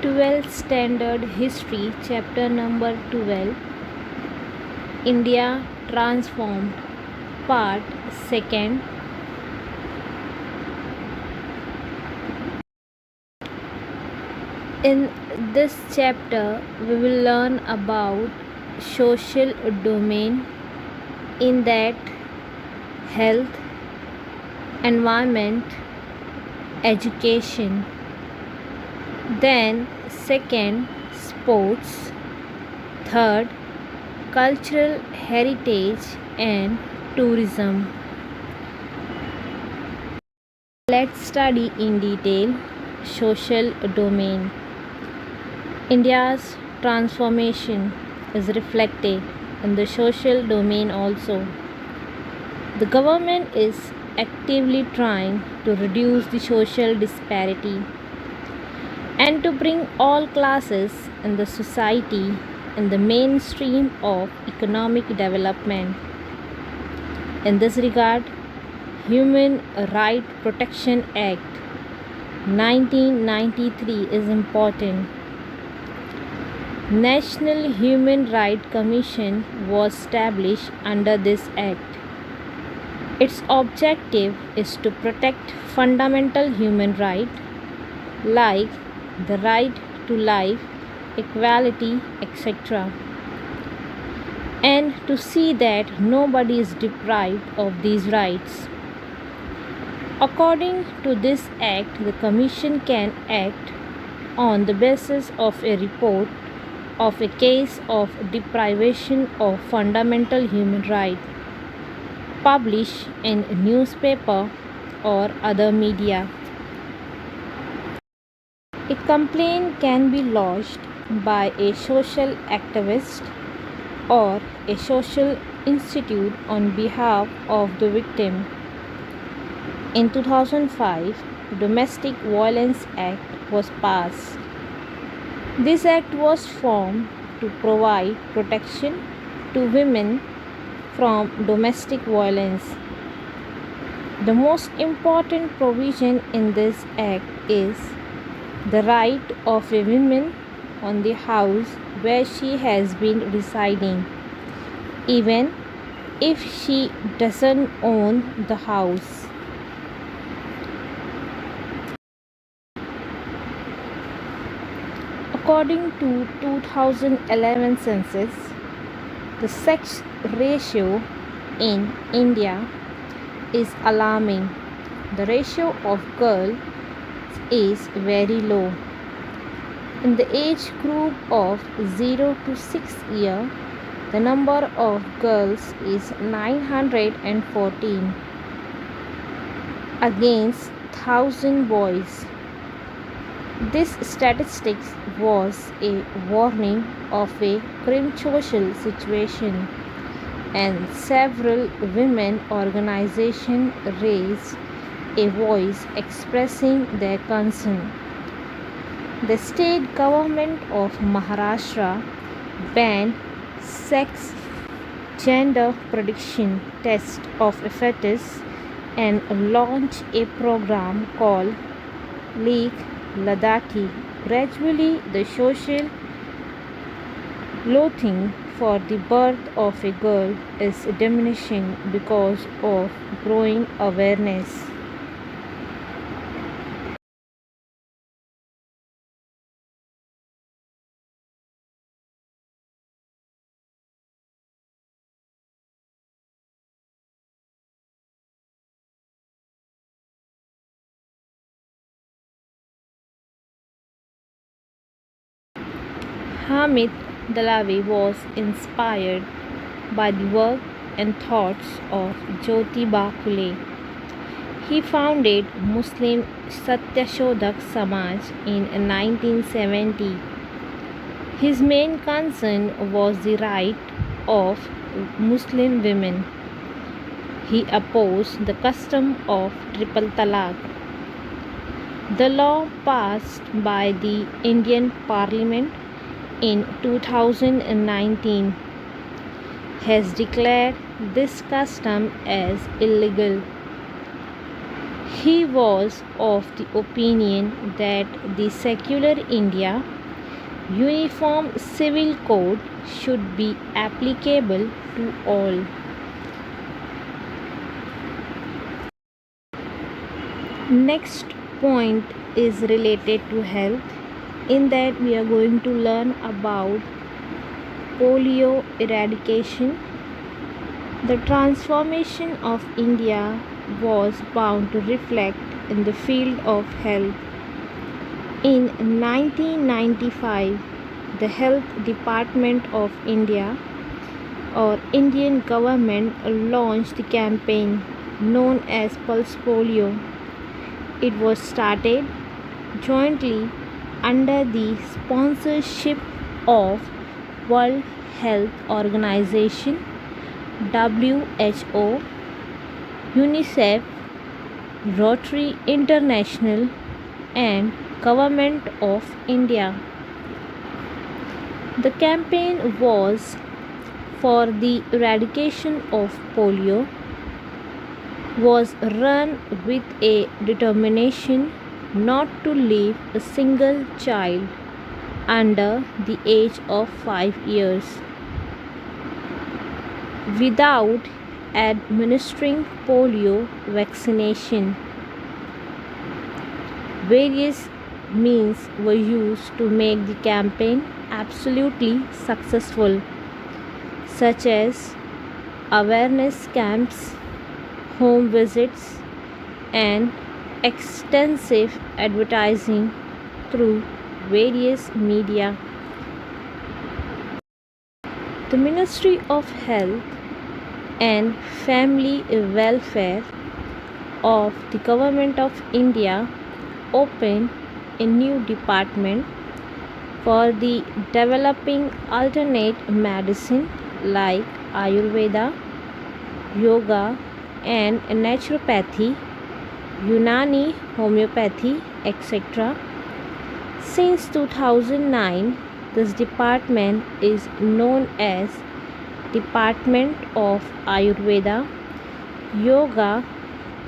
12th Standard History, Chapter number 12, India Transformed, Part 2nd. In this chapter, we will learn about social domain, in that health, environment, education. Then second, sports. Third, cultural heritage and tourism. Let's study in detail social domain. India's transformation is reflected in the social domain also. The government is actively trying to reduce the social disparity and to bring all classes in the society in the mainstream of economic development. In this regard, Human Right Protection Act 1993 is important. National Human Rights Commission was established under this act. Its objective is to protect fundamental human rights like the right to life, equality, etc., and to see that nobody is deprived of these rights. According to this act, the Commission can act on the basis of a report of a case of deprivation of fundamental human rights published in a newspaper or other media. A complaint can be lodged by a social activist or a social institute on behalf of the victim. In 2005, the Domestic Violence Act was passed. This act was formed to provide protection to women from domestic violence. The most important provision in this act is the right of a woman on the house where she has been residing, even if she doesn't own the house. According to 2011 census, the sex ratio in India is alarming. The ratio of girls is very low. In the age group of 0 to 6 years, the number of girls is 914 against 1,000 boys. This statistics was a warning of a grim social situation, and several women organizations raised a voice expressing their concern. The state government of Maharashtra banned sex gender prediction test of a fetus and launched a program called Leak Ladakhi. Gradually, the social loathing for the birth of a girl is diminishing because of growing awareness. Hamid Dalavi was inspired by the work and thoughts of Jyotiba Phule. He founded Muslim Satyashodhak Samaj in 1970. His main concern was the right of Muslim women. He opposed the custom of triple talaq. The law passed by the Indian Parliament in 2019 has declared this custom as illegal. He was of the opinion that the secular India Uniform civil code should be applicable to all. Next point is related to health. In that we are going to learn about polio eradication. The transformation of India was bound to reflect in the field of health. In 1995, the Health Department of India or Indian government launched the campaign known as Pulse Polio. It was started jointly under the sponsorship of World Health Organization, WHO, UNICEF, Rotary International and Government of India. The campaign was for the eradication of polio, was run with a determination not to leave a single child under the age of 5 years without administering polio vaccination. Various means were used to make the campaign absolutely successful, such as awareness camps, home visits, and extensive advertising through various media. The Ministry of Health and Family Welfare of the Government of India opened a new department for the developing alternate medicine like Ayurveda, yoga and naturopathy, Unani homeopathy, etc. Since 2009, this department is known as Department of Ayurveda, Yoga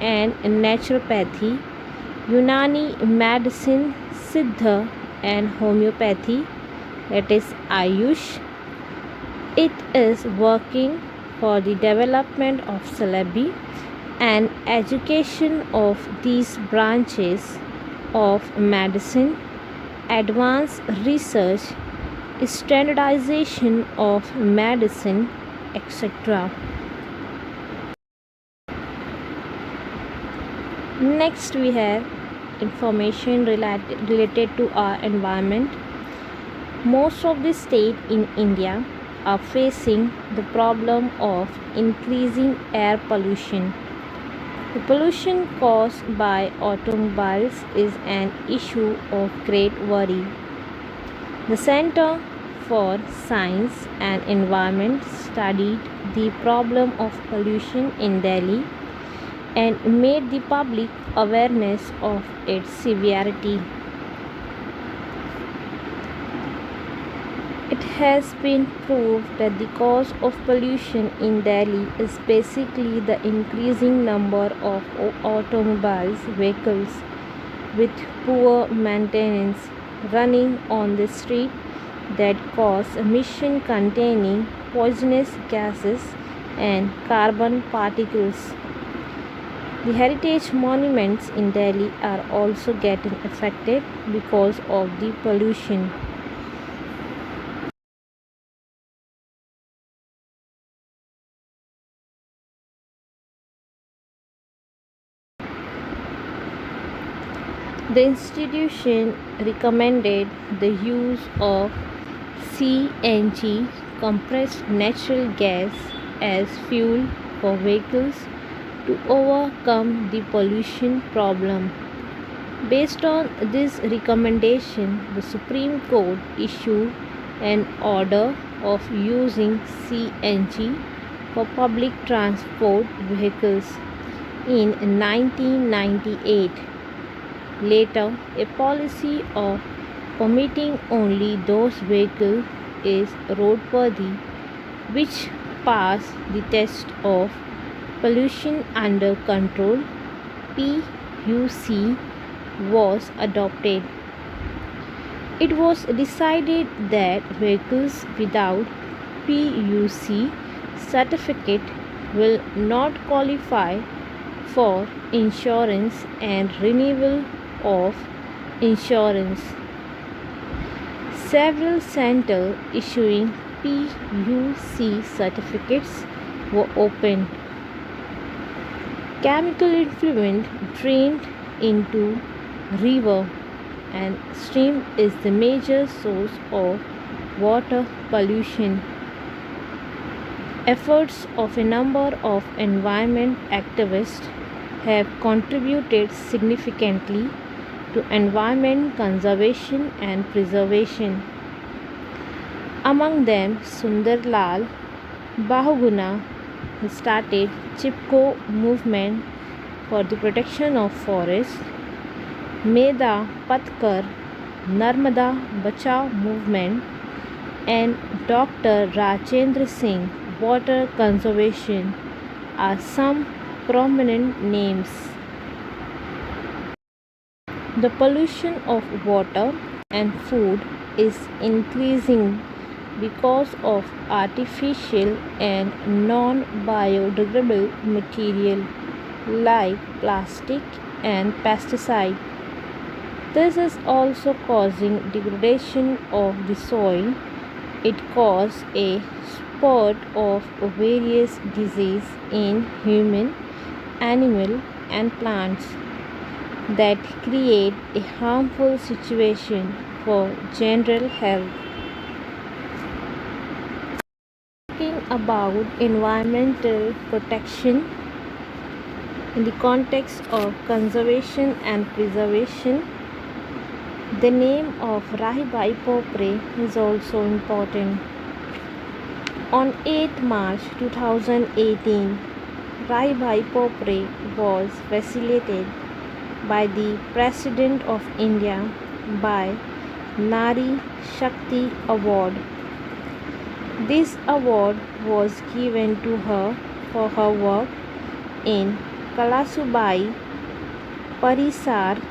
and Naturopathy, Unani medicine, Siddha and homeopathy, that is Ayush. It is working for the development of syllabi and education of these branches of medicine, advanced research, standardization of medicine, etc. Next we have information related to our environment. Most of the states in India are facing the problem of increasing air pollution. The pollution caused by automobiles is an issue of great worry. The Center for Science and Environment studied the problem of pollution in Delhi and made the public awareness of its severity. It has been proved that the cause of pollution in Delhi is basically the increasing number of automobiles, vehicles with poor maintenance running on the street that cause emission containing poisonous gases and carbon particles. The heritage monuments in Delhi are also getting affected because of the pollution. The institution recommended the use of CNG, compressed natural gas, as fuel for vehicles to overcome the pollution problem. Based on this recommendation, the Supreme Court issued an order of using CNG for public transport vehicles in 1998. Later, a policy of permitting only those vehicles is roadworthy which pass the test of pollution under control (PUC) was adopted. It was decided that vehicles without PUC certificate will not qualify for insurance and renewal of insurance. Several centers issuing PUC certificates were opened. Chemical effluent drained into river and stream is the major source of water pollution. Efforts of a number of environment activists have contributed significantly to environment conservation and preservation. Among them, Sundarlal Bahuguna started Chipko movement for the protection of forests, Medha Patkar Narmada Bachao movement, and Dr. Rajendra Singh water conservation are some prominent names. The pollution of water and food is increasing because of artificial and non-biodegradable material like plastic and pesticide. This is also causing degradation of the soil. It causes a spread of various diseases in human, animal, and plants that create a harmful situation for general health. Talking about environmental protection in the context of conservation and preservation, the name of Rahibai Popre is also important. On 8 March 2018, Rahibai Popre was facilitated by the President of India by Nari Shakti Award. This award was given to her for her work in Kalasubai Parisar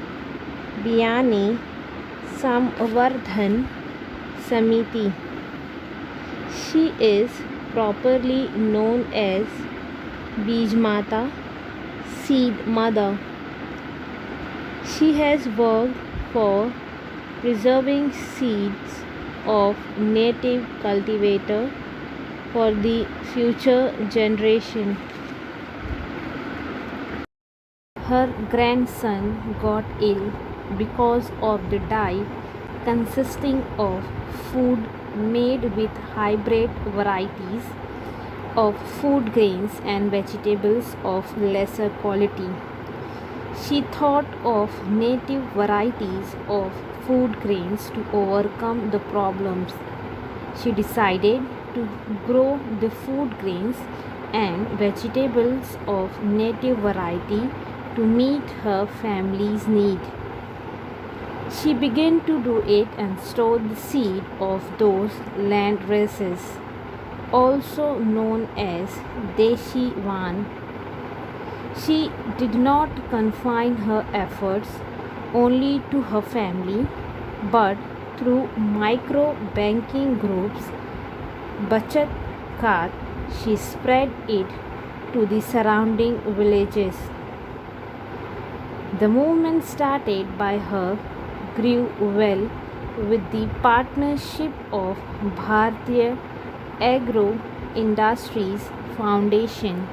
Biyani Samvardhan Samiti. She is properly known as Bijmata, Seed Mother. She has worked for preserving seeds of native cultivator for the future generation. Her grandson got ill because of the diet consisting of food made with hybrid varieties of food grains and vegetables of lesser quality. She thought of native varieties of food grains to overcome the problems. She decided to grow the food grains and vegetables of native variety to meet her family's need. She began to do it and stored the seed of those land races, also known as Deshi Van. She did not confine her efforts only to her family, but through micro banking groups, Bachat Khat, she spread it to the surrounding villages. The movement started by her grew well with the partnership of Bharatiya Agro Industries Foundation.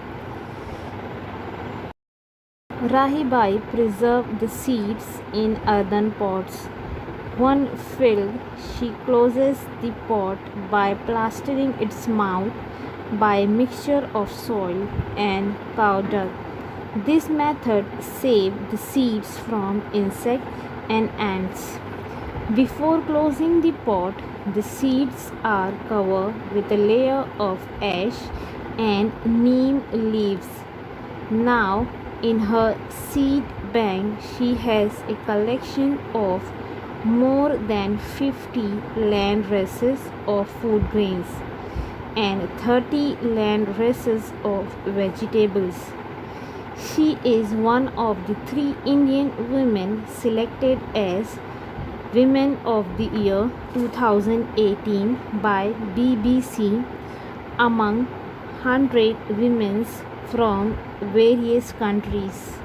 Rahibai preserved the seeds in earthen pots. When filled, she closes the pot by plastering its mouth by a mixture of soil and cow dung. This method saved the seeds from insects and ants. Before closing the pot, the seeds are covered with a layer of ash and neem leaves. Now, in her seed bank, she has a collection of more than 50 land races of food grains and 30 land races of vegetables. She is one of the 3 Indian women selected as Women of the Year 2018 by BBC among 100 women from various countries.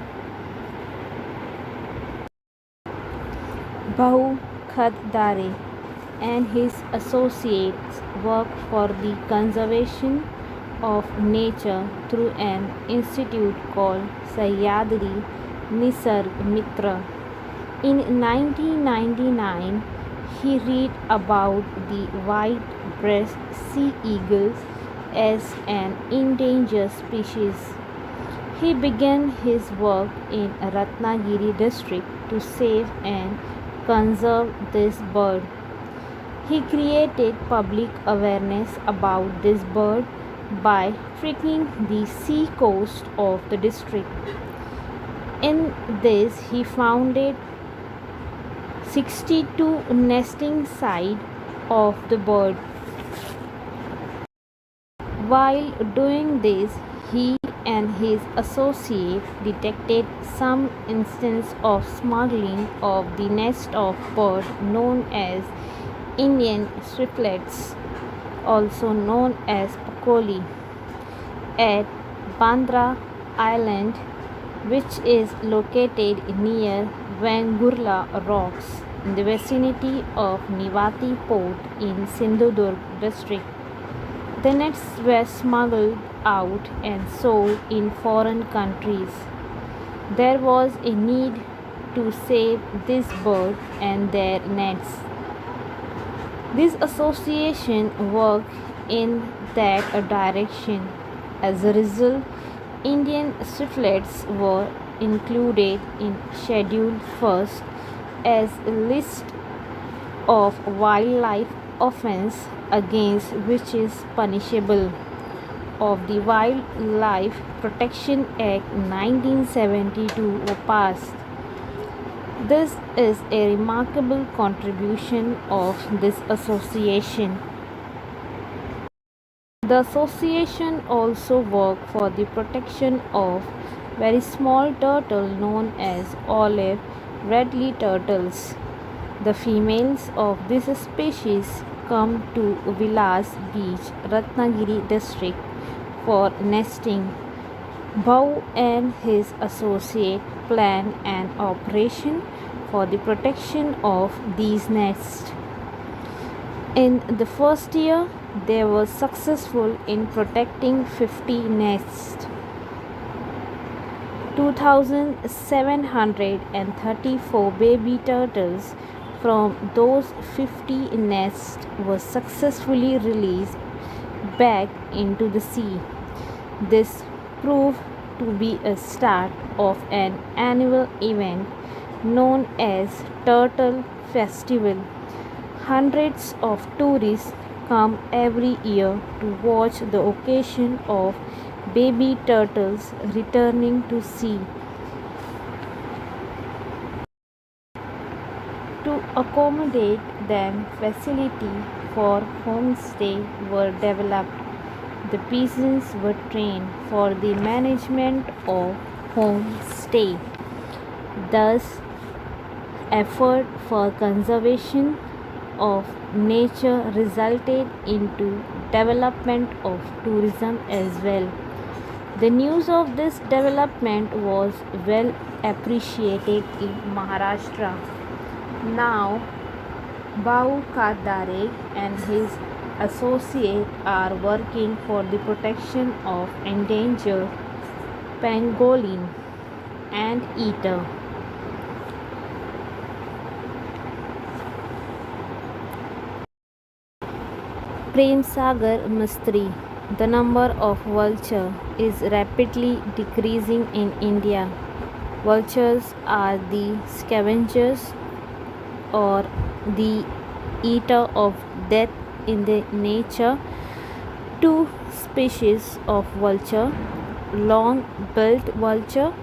Bahu Khaddare and his associates work for the conservation of nature through an institute called Sahyadri Nisarg Mitra. In 1999, he read about the white-breasted sea eagles as an endangered species. He began his work in Ratnagiri district to save and conserve this bird. He created public awareness about this bird by trekking the sea coast of the district. In this, he founded 62 nesting sites of the bird. While doing this, he and his associate detected some instance of smuggling of the nest of bird known as Indian swiftlets, also known as pakoli, at Bandra Island, which is located near Vengurla Rocks in the vicinity of Nivati Port in Sindhudurg district. The nets were smuggled out and sold in foreign countries. There was a need to save this bird and their nets. This association worked in that direction. As a result, Indian swiftlets were included in Schedule First as a list of wildlife offences against which is punishable of the Wildlife Protection Act 1972 were passed. This is a remarkable contribution of this association. The association also worked for the protection of very small turtle known as olive ridley turtles. The females of this species come to Vilas Beach, Ratnagiri district for nesting. Bahu and his associate plan an operation for the protection of these nests. In the first year, they were successful in protecting 50 nests. 2,734 baby turtles from those 50 nests were successfully released back into the sea. This proved to be a start of an annual event known as Turtle Festival. Hundreds of tourists come every year to watch the occasion of baby turtles returning to sea. To accommodate them, facilities for homestay were developed. The peasants were trained for the management of homestay. Thus, effort for conservation of nature resulted into development of tourism as well. The news of this development was well appreciated in Maharashtra. Now, Bahu Khaddare and his associates are working for the protection of endangered pangolin anteater. Prem Sagar Mistry. The number of vulture is rapidly decreasing in India. Vultures are the scavengers or the eater of death in the nature. Two species of vulture, long-billed vulture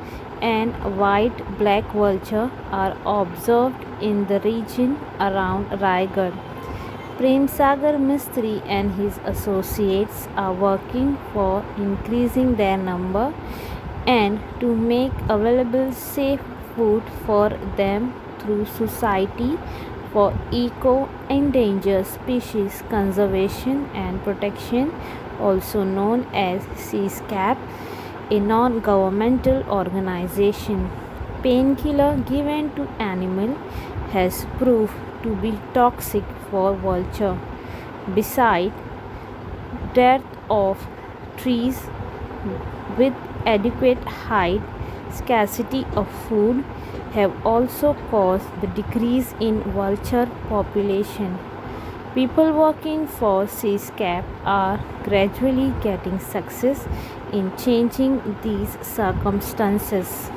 and white-black vulture, are observed in the region around Raigad. Prem Sagar Mistry and his associates are working for increasing their number and to make available safe food for them through Society for eco-endangered species conservation and protection, also known as CSCAP, a non-governmental organization. Painkiller given to animal has proved to be toxic for vulture. Besides, dearth of trees with adequate height, scarcity of food have also caused the decrease in vulture population. People working for CSCAP are gradually getting success in changing these circumstances.